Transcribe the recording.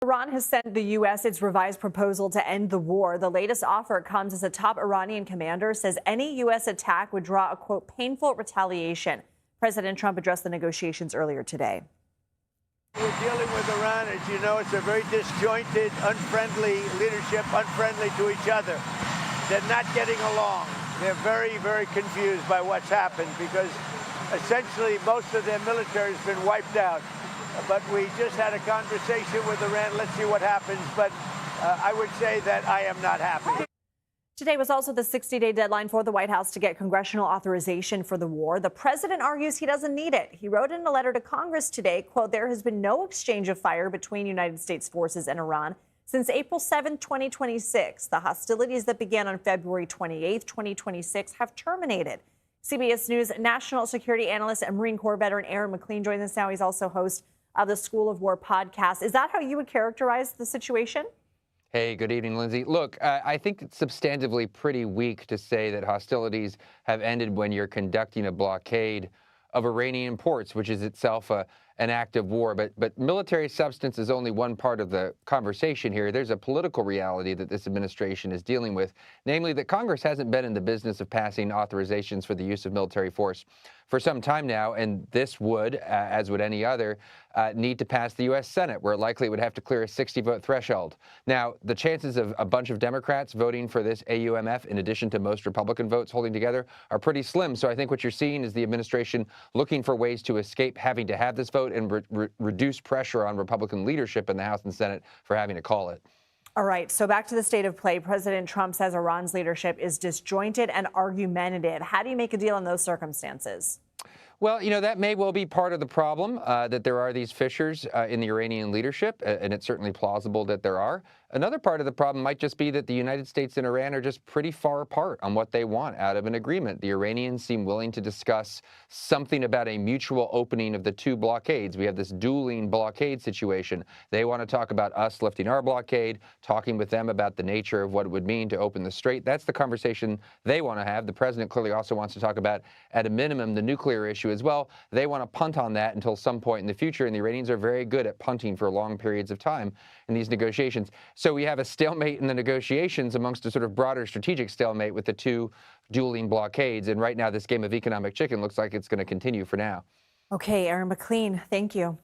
Iran has sent the U.S. its revised proposal to end the war. The latest offer comes as a top Iranian commander says any U.S. attack would draw a, quote, painful retaliation. President Trump addressed the negotiations earlier today. We're dealing with Iran. As you know, it's a very disjointed, unfriendly leadership, unfriendly to each other. They're not getting along. They're very, very confused by what's happened because essentially most of their military has been wiped out. But we just had a conversation with Iran. Let's see what happens. But I would say that I am not happy. Today was also the 60-day deadline for the White House to get congressional authorization for the war. The president argues he doesn't need it. He wrote in a letter to Congress today, quote, there has been no exchange of fire between United States forces and Iran since April 7, 2026. The hostilities that began on February 28, 2026 have terminated. CBS News national security analyst and Marine Corps veteran Aaron MacLean joins us now. He's also host of the School of War podcast. Is that how you would characterize the situation? Hey, good evening, Lindsay. Look, I think it's substantively pretty weak to say that hostilities have ended when you're conducting a blockade of Iranian ports, which is itself an act of war. But military substance is only one part of the conversation here. There's a political reality that this administration is dealing with, namely that Congress hasn't been in the business of passing authorizations for the use of military force for some time now, and this would, as would any other, need to pass the U.S. Senate, where likely it would have to clear a 60-vote threshold. Now, the chances of a bunch of Democrats voting for this AUMF, in addition to most Republican votes holding together, are pretty slim. So I think what you're seeing is the administration looking for ways to escape having to have this vote and reduce pressure on Republican leadership in the House and Senate for having to call it. All right, so back to the state of play. President Trump says Iran's leadership is disjointed and argumentative. How do you make a deal in those circumstances? Well, you know, that may well be part of the problem, that there are these fissures in the Iranian leadership, and it's certainly plausible that there are. Another part of the problem might just be that the United States and Iran are just pretty far apart on what they want out of an agreement. The Iranians seem willing to discuss something about a mutual opening of the two blockades. We have this dueling blockade situation. They want to talk about us lifting our blockade, talking with them about the nature of what it would mean to open the strait. That's the conversation they want to have. The president clearly also wants to talk about, at a minimum, the nuclear issue as well. They want to punt on that until some point in the future, and the Iranians are very good at punting for long periods of time in these negotiations. So we have a stalemate in the negotiations amongst a sort of broader strategic stalemate with the two dueling blockades. And right now, this game of economic chicken looks like it's going to continue for now. Okay, Aaron MacLean, thank you.